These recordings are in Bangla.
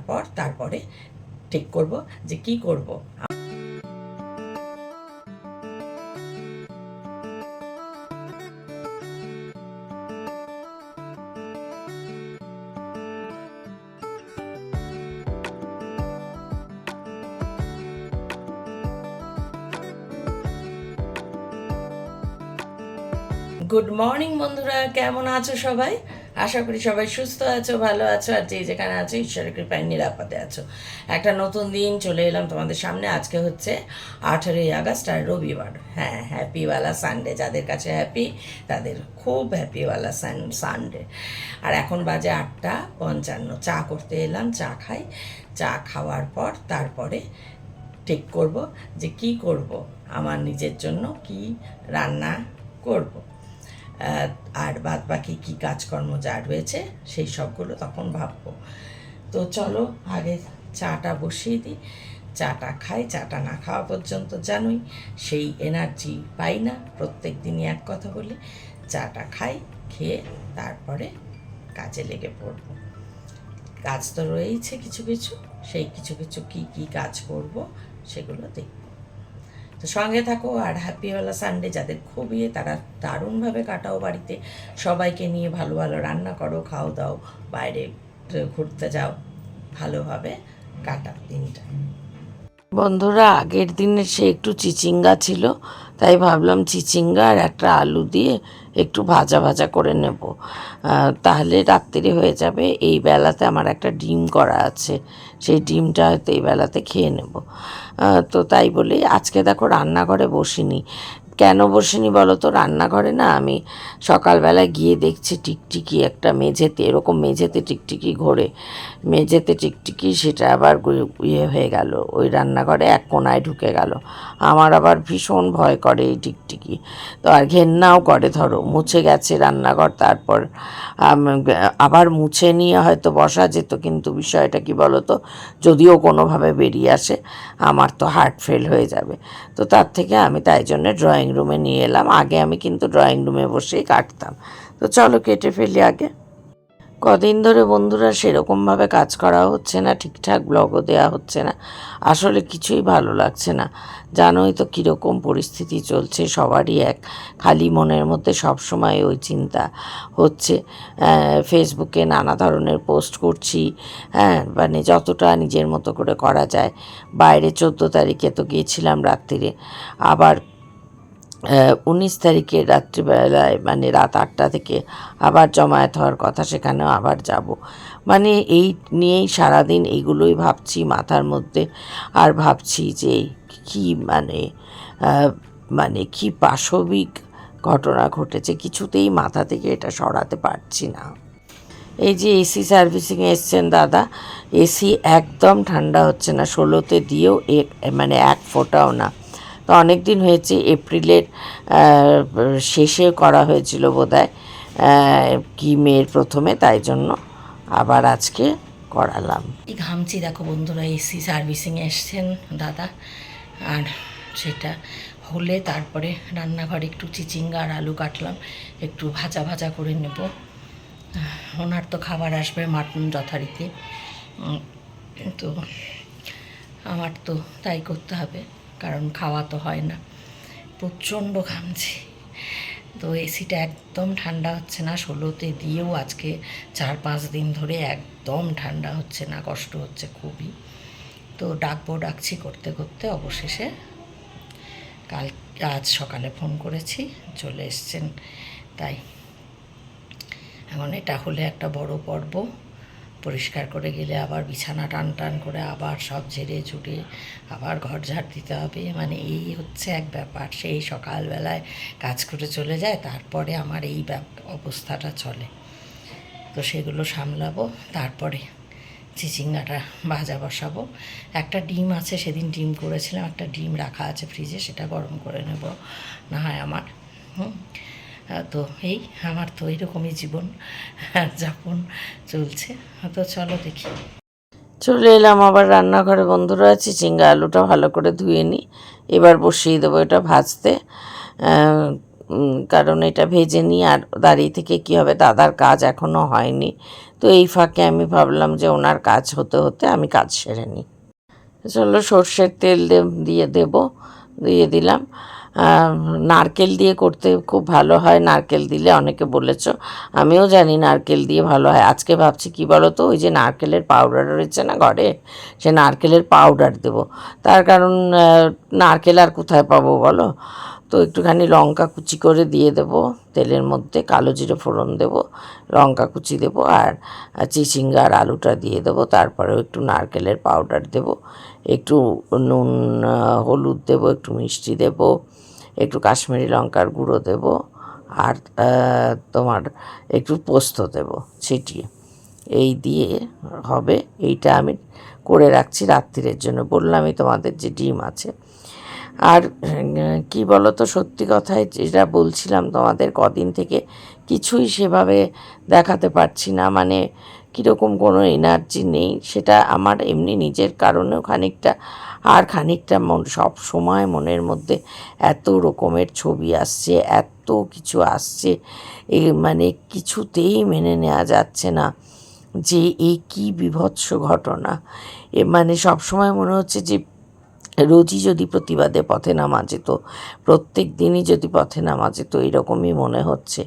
পর তারপরে ঠিক করব যে কি করব। গুড মর্নিং বন্ধুরা, কেমন আছো সবাই? আশা করি সবাই সুস্থ আছো, ভালো আছো, আর যে যেখানে আছো ঈশ্বরের কৃপায় নিরাপদে আছো। একটা নতুন দিন চলে এলাম তোমাদের সামনে। আজকে হচ্ছে 18ই আগস্ট আর রবিবার। হ্যাঁ, হ্যাপিওয়ালা সানডে। যাদের কাছে হ্যাপি তাদের খুব হ্যাপিওয়ালা সানডে। আর এখন বাজে 8:55। চা করতে এলাম, চা খাই। চা খাওয়ার পর তারপরে ঠিক করব যে কি করব, আমার নিজের জন্য কি রান্না করব, আর বাদ বাকি কী কাজকর্ম যা রয়েছে সেই সবগুলো তখন ভাববো। তো চলো আগে চাটা বসিয়ে দিই, চাটা খাই। চাটা না খাওয়া পর্যন্ত জানোই সেই এনার্জি পাই না, প্রত্যেক দিনই এক কথা বলি। চাটা খাই, খেয়ে তারপরে কাজে লেগে পড়বো। কাজ তো রয়েইছে কিছু কিছু, সেই কিছু কিছু কী কী কাজ করব সেগুলো দেখব। তো সঙ্গে থাকো। আর হ্যাপিওয়ালা সানডে যাদের খুবই, তারা দারুণভাবে কাটাও বাড়িতে, সবাইকে নিয়ে ভালো ভালো রান্না করো, খাও দাও, বাইরে ঘুরতে যাও, ভালোভাবে কাটাও দিনটা। বন্ধুরা, আগের দিনে সে একটু চিচিঙ্গা ছিল, তাই ভাবলাম চিচিঙ্গা আর একটা আলু দিয়ে একটু ভাজা ভাজা করে নেব, তাহলে রাত্রিরে হয়ে যাবে। এই বেলাতে আমার একটা ডিম করা আছে, সেই ডিমটা হয়তো এই বেলাতে খেয়ে নেব। তো তাই বলেই আজকে দেখো রান্নাঘরে বসিনি। কেন বসিনি বলো তো? রান্নাঘরে না, আমি সকালবেলায় গিয়ে দেখছি টিকটিকি একটা মেঝেতে, এরকম মেঝেতে টিকটিকি ঘোরে, মেঝেতে টিকটিকি, সেটা আবার ইয়ে হয়ে গেল, ওই রান্নাঘরে এক কোনায় ঢুকে গেল। আমার আবার ভীষণ ভয় করে এই টিকটিকি, তো আর ঘেন্নাও করে। ধরো মুছে গেছে রান্নাঘর, তারপর আবার মুছে নিয়ে হয়তো বসা যেত, কিন্তু বিষয়টা কি বলো তো, যদিও কোনোভাবে বেরিয়ে আসে আমার তো হার্ট ফেল হয়ে যাবে। তো তার থেকে আমি তাই জন্য ড্রয়িং রুমে নিয়ে এলাম। আগে আমি কিন্তু ড্রয়িং রুমে বসেই কাটতাম। তো চলো কেটে ফেলি আগে। কদিন ধরে বন্ধুরা সেরকমভাবে কাজ করা হচ্ছে না, ঠিকঠাক ব্লগও দেওয়া হচ্ছে না, আসলে কিছুই ভালো লাগছে না। জানোই তো কীরকম পরিস্থিতি চলছে সবারই, এক খালি মনের মধ্যে সবসময় ওই চিন্তা হচ্ছে। ফেসবুকে নানা ধরনের পোস্ট করছি, হ্যাঁ, মানে যতটা নিজের মতো করে করা যায়। বাইরে 14 তারিখে তো গিয়েছিলাম রাত্রিরে, আবার 19 তারিখে রাত্রিবেলায়, মানে রাত 8টা থেকে আবার জমায়েত হওয়ার কথা, সেখানেও আবার যাব। মানে এই নিয়েই সারাদিন এইগুলোই ভাবছি মাথার মধ্যে। আর ভাবছি যে কি মানে কি পাশবিক ঘটনা ঘটেছে, কিছুতেই মাথা থেকে এটা সরাতে পারছি না। এই যে এসি সার্ভিসিংয়ে এসছেন দাদা, এসি একদম ঠান্ডা হচ্ছে না, 16তে দিয়েও মানে এক ফোঁটাও না। তো অনেক দিন হয়েছে, এপ্রিলের শেষে করা হয়েছিল বোধহয়, কি মেয়ের প্রথমে, তাই জন্য আবার আজকে করালাম। এই ঘামছি দেখো বন্ধুরা, এসি সার্ভিসিংয়ে এসছেন দাদা, আর সেটা হলে তারপরে রান্নাঘরে একটু চিচিঙ্গা আর আলু কাটলাম, একটু ভাজা ভাজা করে নেব। ওনার তো খাবার আসবে মাটন যথারীতি, তো আমার তো তাই করতে হবে, কারণ খাওয়া তো হয় না। প্রচণ্ড ঘামছি। তো এসিটা একদম ঠান্ডা হচ্ছে না, 16তে দিয়েও আজকে 4-5 দিন ধরে একদম ঠান্ডা হচ্ছে না, কষ্ট হচ্ছে খুবই। তো ডাকছি করতে করতে অবশেষে আজ সকালে ফোন করেছি, চলে এসছেন। তাই এখন এটা হলে একটা বড় পর্ব, পরিষ্কার করে গেলে আবার বিছানা টান টান করে আবার সব ঝেড়ে ঝুড়ে আবার ঘর ঝাড় দিতে হবে। মানে এই হচ্ছে এক ব্যাপার, সেই সকালবেলায় কাজ করে চলে যায়, তারপরে আমার এই অবস্থাটা চলে। তো সেগুলো সামলাবো, তারপরে চিচিঙ্গাটা ভাজা বসাবো। একটা ডিম আছে, সেদিন ডিম করেছিলাম, একটা ডিম রাখা আছে ফ্রিজে, সেটা গরম করে নেব না হয় আমার। তো এই আমার তো এইরকমই জীবন যাপন চলছে। তো চলো দেখি। চলে এলাম আবার রান্নাঘরে বন্ধুরা। চিচিঙ্গা আলুটা ভালো করে ধুয়ে নিই, এবার বসিয়ে দেবো এটা ভাজতে। কারণ এটা ভেজে নিই, আর দাঁড়িয়ে থেকে কী হবে, দাদার কাজ এখনও হয়নি। তো এই ফাঁকে আমি ভাবলাম যে ওনার কাজ হতে হতে আমি কাজ সেরে নিই। চলো সর্ষের তেল দিয়ে দিলাম। নারকেল দিয়ে করতে খুব ভালো হয়, নারকেল দিলে অনেকে বলেছ, আমিও জানি নারকেল দিয়ে ভালো হয়। আজকে ভাবছি কি বলো তো, ওই যে নারকেলের পাউডার রয়েছে না ঘরে, সে নারকেলের পাউডার দেব। তার কারণ নারকেল আর কোথায় পাবো বলো। তো একটুখানি লঙ্কা কুচি করে দিয়ে দেব তেলের মধ্যে, কালো জিরে ফোড়ন দেব, লঙ্কা কুচি দেব, আর চিচিঙ্গা আর আলুটা দিয়ে দেবো। তারপরেও একটু নারকেলের পাউডার দেব, একটু নুন হলুদ দেব, একটু মিষ্টি দেব, একটু কাশ্মীরি লঙ্কার গুঁড়ো দেব, আর তোমার একটু পোস্ত দেব ছিটিয়ে। এই দিয়ে হবে। এইটা আমি করে রাখছি রাত্রিরের জন্য। বললামই তোমাদের যে ডিম আছে। আর কি বলো তো, সত্যি কথাই যেটা বলছিলাম তোমাদের, কদিন থেকে কিছুই সেভাবে দেখাতে পারছি না, মানে কীরকম কোনো এনার্জি নেই। সেটা আমার এমনি নিজের কারণেও খানিকটা, আর খানিকটা সব সময় মনের মধ্যে এত রকমের ছবি আসছে, এত কিছু আসছে, মানে কিছুতেই মেনে নেওয়া যাচ্ছে না যে এই কী বীভৎস ঘটনা। মানে সবসময় মনে হচ্ছে যে রোজই যদি প্রতিবাদে পথে নামা যেত, প্রত্যেক দিনই যদি পথে নামা যেত, এরকমই মনে হচ্ছে।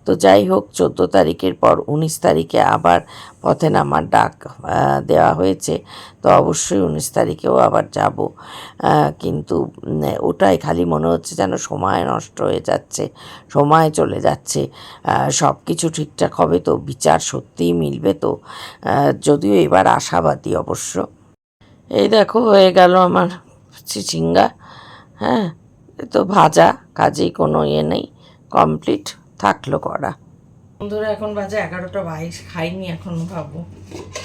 তো যাই হোক, 14 তারিখের পর 19 তারিখে আবার পথে নামার ডাক দেওয়া হয়েছে। তো অবশ্যই 19 তারিখেও আবার যাব, কিন্তু ওটাই খালি মনে হচ্ছে যেন সময় নষ্ট হয়ে যাচ্ছে, সময় চলে যাচ্ছে। সব কিছু ঠিকঠাক হবে তো, বিচার সত্যিই মিলবে তো, যদিও এবার আশাবাদী অবশ্য। এই দেখো হয়ে গেল আমার চিচিঙ্গা, হ্যাঁ, তো ভাজা, কাজেই কোনো নেই, কমপ্লিট থাকলো করা। বন্ধুরা এখন বাজে 11টা 22, খাইনি এখন, ভাবো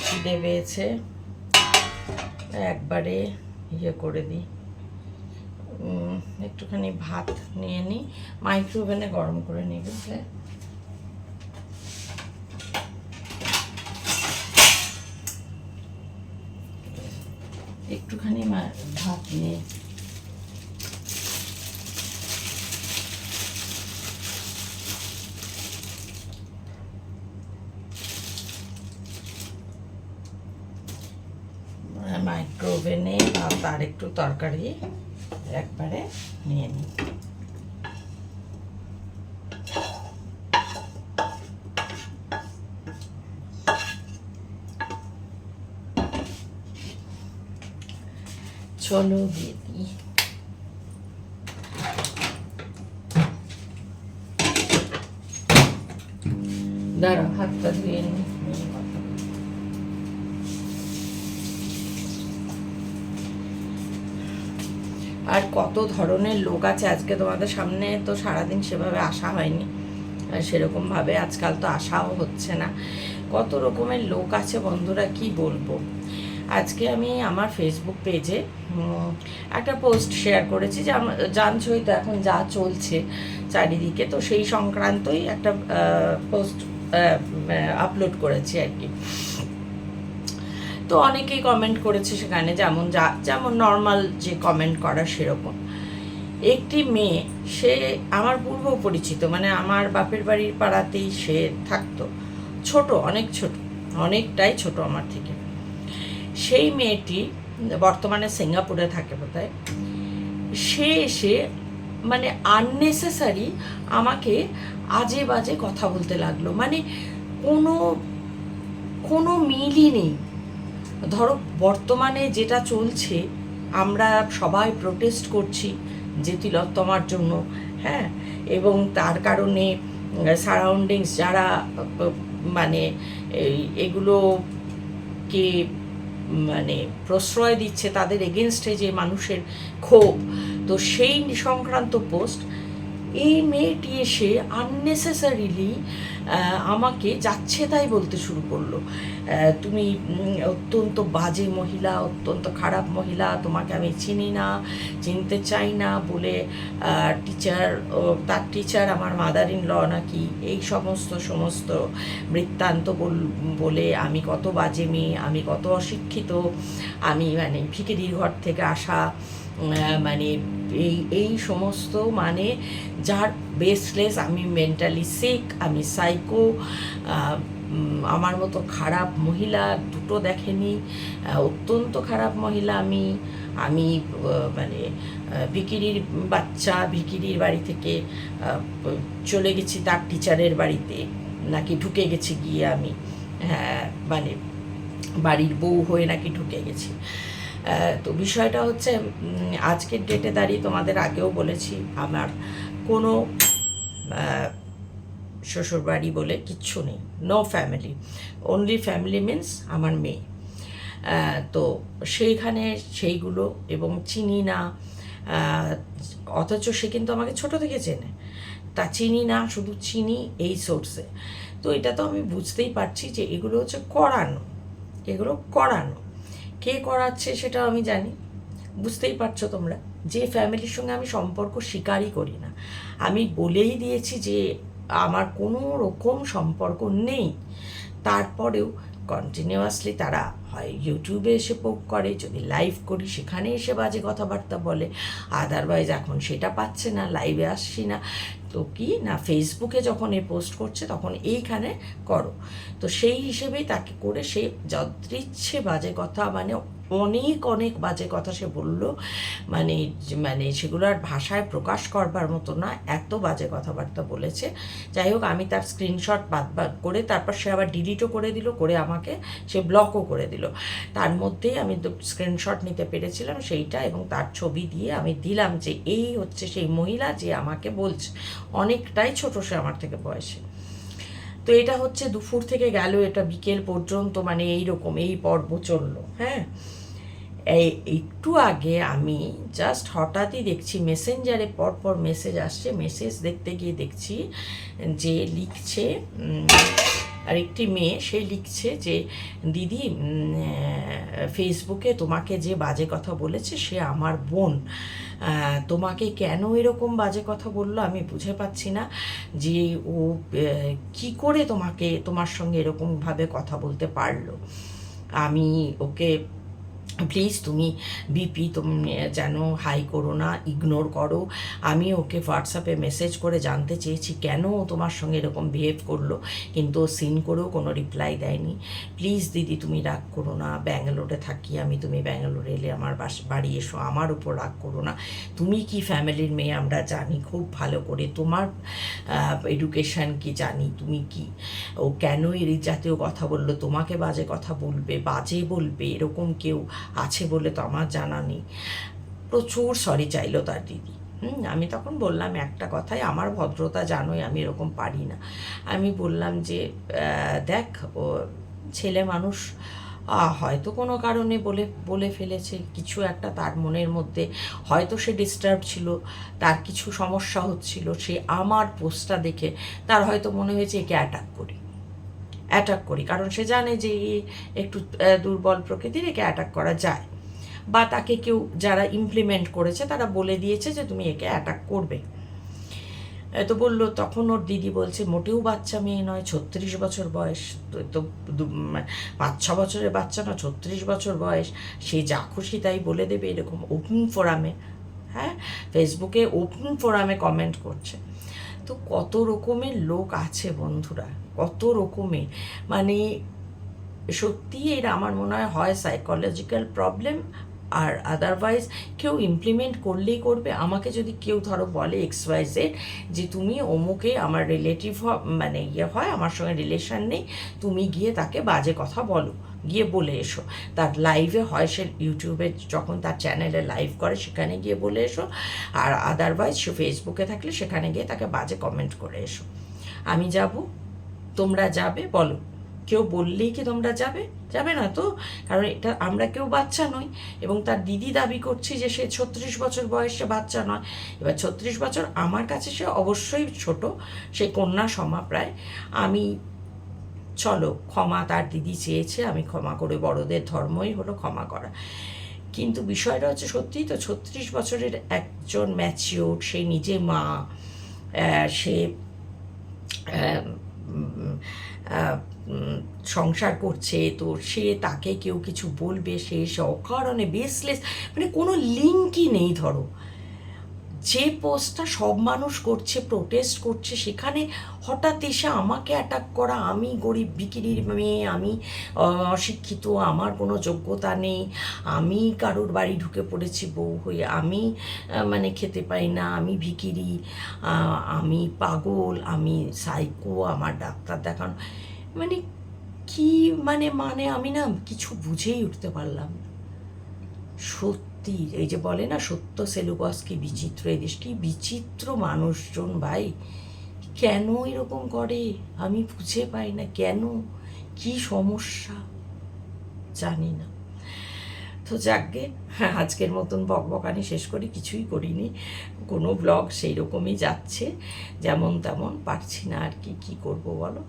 খিদে পেয়েছে, একবারে করে দিই। একটুখানি ভাত নিয়ে নিই, মাইক্রোওভেনে গরম করে নিই, বুঝলে। একটুখানি ভাত নিয়ে মাইক্রোওভেনে ভাত আর একটু তরকারি একবারে নিয়ে নিই। চলো দিয়ে দিই। দাঁড়া, হাতটা ধুয়ে নিই। আর কত ধরনের লোক আছে, আজকে তোমাদের সামনে তো সারাদিন সেভাবে আসা হয়নি, আর সেরকমভাবে আজকাল তো আসাও হচ্ছে না। কত রকমের লোক আছে বন্ধুরা, কি বলবো। আজকে আমি আমার ফেসবুক পেজে একটা পোস্ট শেয়ার করেছি, যে জানছই তো এখন যা চলছে চারিদিকে, তো সেই সংক্রান্তই একটা পোস্ট আপলোড করেছি আর কি। তো অনেকেই কমেন্ট করেছে সেখানে, যেমন নর্মাল যে কমেন্ট করা সেরকম। একটি মেয়ে, সে আমার পূর্ব পরিচিত, মানে আমার বাপের বাড়ির পাড়াতেই সে থাকতো, ছোট, অনেক ছোট, অনেকটাই ছোট আমার থেকে। সেই মেয়েটি বর্তমানে সিঙ্গাপুরে থাকে বোধহয়। সে এসে মানে আননেসেসারি আমাকে আজে বাজে কথা বলতে লাগলো, মানে কোনো মিলই নেই। ধরো বর্তমানে যেটা চলছে, আমরা সবাই প্রোটেস্ট করছি যে তিলোত্তমার জন্য, হ্যাঁ, এবং তার কারণে সারাউন্ডিংস যারা মানে এগুলোকে মানে প্রশ্রয় দিচ্ছে, তাদের এগেনস্টে যে মানুষের ক্ষোভ, তো সেই সংক্রান্ত পোস্ট এই মেয়েটি এসে আননেসেসারিলি আমাকে যাচ্ছে তাই বলতে শুরু করলো, তুমি অত্যন্ত বাজে মহিলা, অত্যন্ত খারাপ মহিলা, তোমাকে আমি চিনি না, চিনতে চাই না বলে টিচার, তার টিচার আমার মাদার ইন ল নাকি, এই সমস্ত বৃত্তান্ত বলে আমি কত বাজে মেয়ে, আমি কত অশিক্ষিত, আমি মানে ভিখিরির ঘর থেকে আসা, মানে এই সমস্ত মানে যার বেসলেস, আমি মেন্টালি সিক, আমি সাইকো, আমার মতো খারাপ মহিলা দুটো দেখেনি, অত্যন্ত খারাপ মহিলা আমি, আমি মানে ভিখিরির বাচ্চা, ভিখিরির বাড়ি থেকে চলে গেছি তার টিচারের বাড়িতে, নাকি ঢুকে গেছি গিয়ে আমি, হ্যাঁ মানে বাড়ির বউ হয়ে নাকি ঢুকে গেছি। তো বিষয়টা হচ্ছে আজকের ডেটে দাঁড়িয়ে তোমাদের আগেও বলেছি, আমার কোনো শ্বশুরবাড়ি বলে কিচ্ছু নেই, no family, only family means আমার মেয়ে। তো সেইখানে সেইগুলো এবং চিনি না, অথচ সে কিন্তু আমাকে ছোটো থেকে চেনে, তা চিনি না, শুধু চিনি এই সোর্সে। তো এটা তো আমি বুঝতেই পারছি যে এগুলো হচ্ছে করানো, এগুলো করানো, কে করাচ্ছে সেটাও আমি জানি, বুঝতেই পারছো তোমরা। যে ফ্যামিলির সঙ্গে আমি সম্পর্ক স্বীকারই করি না, আমি বলেই দিয়েছি যে আমার কোনো রকম সম্পর্ক নেই, তারপরেও কন্টিনিউয়াসলি তারা হয় ইউটিউবে এসে পোক করে, যদি লাইভ করি সেখানে এসে বাজে কথাবার্তা বলে, আদারওয়াইজ এখন সেটা পাচ্ছে না, লাইভে আসছি না, তো কি না ফেসবুকে যখন এ পোস্ট করছে তখন এইখানে করো। তো সেই হিসেবেই তাকে করে সে যদৃচ্ছে বাজে কথা, মানে অনেক বাজে কথা সে বলল, মানে মানে সেগুলো আর ভাষায় প্রকাশ করবার মতো না, এত বাজে কথাবার্তা বলেছে। যাই হোক, আমি তার স্ক্রিনশট বাদ করে তারপর সে আবার ডিলিটও করে দিল, করে আমাকে সে ব্লকও করে দিল। তার মধ্যেই আমি স্ক্রিনশট নিতে পেরেছিলাম সেইটা, এবং তার ছবি দিয়ে আমি দিলাম যে এই হচ্ছে সেই মহিলা যে আমাকে বলছে, অনেকটাই ছোট সে আমার থেকে বয়সে। তো এটা হচ্ছে দুপুর থেকে গেল, এটা বিকেল পর্যন্ত মানে এইরকম এই পর্ব চললো। হ্যাঁ, একটু আগে আমি জাস্ট হঠাৎই দেখছি মেসেঞ্জারে পরপর মেসেজ আসছে, মেসেজ দেখতে গিয়ে দেখছি যে লিখছে আরেকটি মেয়ে, সে লিখছে যে দিদি ফেসবুকে তোমাকে যে বাজে কথা বলেছে সে আমার বোন, তোমাকে কেন এরকম বাজে কথা বললো আমি বুঝে পাচ্ছি না, যে ও কি করে তোমার সঙ্গে এরকমভাবে কথা বলতে পারলো। আমি ওকে প্লিজ তুমি বিপি তুমি যেন হাই করো না, ইগনোর করো। আমি ওকে হোয়াটসঅ্যাপে মেসেজ করে জানতে চেয়েছি কেন ও তোমার সঙ্গে এরকম বিহেভ করলো, কিন্তু ও সিন করেও কোনো রিপ্লাই দেয়নি। প্লিজ দিদি তুমি রাগ করো না, ব্যাঙ্গালোরে থাকি আমি, তুমি ব্যাঙ্গালোরে এলে আমার বাড়ি এসো, আমার উপর রাগ করো না। তুমি কি ফ্যামিলির মেয়ে আমরা জানি খুব ভালো করে, তোমার এডুকেশান কি জানি, তুমি কি, ও কেন এই জাতীয় কথা বললো, তোমাকে বাজে কথা বলবে, বাজে বলবে, এরকম কেউ আছে বলে তো আমার জানা নেই। প্রচুর সরি চাইলো তার দিদি। আমি তখন বললাম একটা কথাই, আমার ভদ্রতা জানোই, আমি এরকম পারি না। আমি বললাম যে দেখ, ও ছেলে মানুষ, হয়তো কোনো কারণে বলে ফেলেছে কিছু একটা, তার মনের মধ্যে হয়তো সে ডিস্টার্ব ছিল, তার কিছু সমস্যা হচ্ছিল, সে আমার পোস্টটা দেখে তার হয়তো মনে হয়েছে একে অ্যাটাক করি, কারণ সে জানে যে একটু দুর্বল প্রকৃতির, একে অ্যাটাক করা যায়, বা তাকে কেউ যারা ইমপ্লিমেন্ট করেছে তারা বলে দিয়েছে যে তুমি একে অ্যাটাক করবে। তো বললো, তখন ওর দিদি বলছে মোটেও বাচ্চা মেয়ে নয়, 36 বছর বয়স, তো 5-6 বছরের বাচ্চা না, 36 বছর বয়স, সে যা খুশি তাই বলে দেবে, এরকম ওপেন ফোরামে, হ্যাঁ ফেসবুকে ওপেন ফোরামে কমেন্ট করছে। তো কত রকমের লোক আছে বন্ধুরা, কত রকমের, মানে সত্যি এর আমার মনে হয় সাইকোলজিক্যাল প্রবলেম, আর আদারওয়াইজ কেউ ইমপ্লিমেন্ট করলেই করবে। আমাকে যদি কেউ ধরো বলে XYZ যে তুমি অমুকে আমার রিলেটিভ মানে হয়, আমার সঙ্গে রিলেশন নেই, তুমি গিয়ে তাকে বাজে কথা বলো, গিয়ে বলে এসো, তার লাইভে হয়, সে ইউটিউবে যখন তার চ্যানেলে লাইভ করে সেখানে গিয়ে বলে এসো, আর আদারওয়াইজ সে ফেসবুকে থাকলে সেখানে গিয়ে তাকে বাজে কমেন্ট করে এসো। আমি যাব, তোমরা যাবে, বলো কেউ বললেই কি তোমরা যাবে? যাবে না তো। কারণ এটা আমরা কেউ বাচ্চা নই, এবং তার দিদি দাবি করছে যে সে 36 বছর বয়সে বাচ্চা নয়। এবার 36 বছর আমার কাছে সে অবশ্যই ছোট, সে কন্যা সমা প্রায়। আমি, চলো ক্ষমা তার দিদি চেয়েছে, আমি ক্ষমা করে, বড়দের ধর্মই হলো ক্ষমা করা। কিন্তু বিষয়টা হচ্ছে সত্যিই তো 36 বছরের একজন ম্যাচিওর, সে নিজে মা, সে সংসার করছে, তো সে তাকে কেউ কিছু বলবে, সে অকারণে বেসলেস, মানে কোনো লিঙ্কই নেই। ধরো যে পোস্টটা সব মানুষ করছে, প্রোটেস্ট করছে, সেখানে হঠাৎ এসে আমাকে অ্যাটাক করা, আমি গরিব ভিখিরির মেয়ে, আমি অশিক্ষিত, আমার কোনো যোগ্যতা নেই, আমি কারোর বাড়ি ঢুকে পড়েছি বউ হয়ে, আমি মানে খেতে পাই না, আমি ভিখিরি, আমি পাগল, আমি সাইকো, আমার ডাক্তার দেখানো, মানে কি মানে মানে আমি না কিছু বুঝেই উঠতে পারলাম না। সত্যি এই যে বলে না, সত্য সেলুবস কি বিচিত্র, এই দেশ কি বিচিত্র মানুষজন ভাই। কেন এরকম করে আমি বুঝে পাই না, কেন, কি সমস্যা জানি না। তো যাকগে, হ্যাঁ, আজকের মতন বকবকানি শেষ করি, কিছুই করিনি, কোনো ব্লগ সেই রকমই যাচ্ছে, যেমন তেমন, পারছি না আর কি, কী করবো বলো।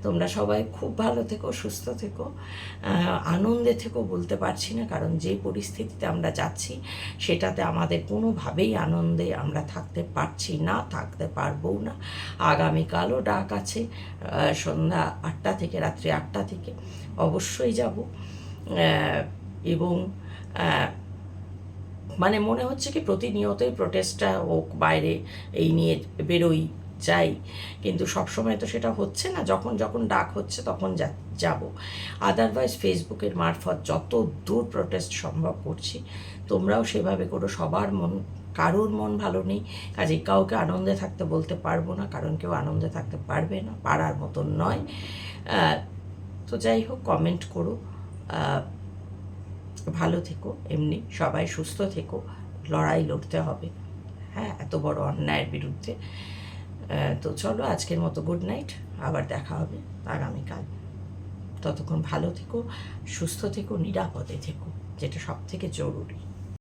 তোমরা সবাই খুব ভালো থেকো, সুস্থ থেকো, আনন্দে থেকো বলতে পারছি না, কারণ যে পরিস্থিতিতে আমরা যাচ্ছি সেটাতে আমাদের কোনোভাবেই আনন্দে আমরা থাকতে পারছি না, থাকতে পারবও না। আগামীকালও ডাক আছে, সন্ধ্যা 8টা থেকে রাত্রি 8টা থেকে অবশ্যই যাব, এবং মানে মনে হচ্ছে কি প্রতিনিয়তই প্রোটেস্টটা হোক, বাইরে এই নিয়ে বেরোই, যাই, কিন্তু সবসময় তো সেটা হচ্ছে না। যখন যখন ডাক হচ্ছে তখন যাব। আদারওয়াইজ ফেসবুকের মারফত যত দূর প্রোটেস্ট সম্ভব করছি, তোমরাও সেভাবে করো। সবার মন, কারোর মন ভালো নেই, কাজেই কাউকে আনন্দে থাকতে বলতে পারবো না, কারণ কেউ আনন্দে থাকতে পারবে না, পারার মতন নয়। তো যাই হোক, কমেন্ট করো, ভালো থেকো, এমনি সবাই সুস্থ থেকো, লড়াই লড়তে হবে, হ্যাঁ, এত বড় অন্যায়ের বিরুদ্ধে। তো চলো, আজকের মতো গুড নাইট, আবার দেখা হবে আগামীকাল। ততক্ষণ ভালো থেকো, সুস্থ থেকো, নিরাপদে থেকো, যেটা সব থেকে জরুরি।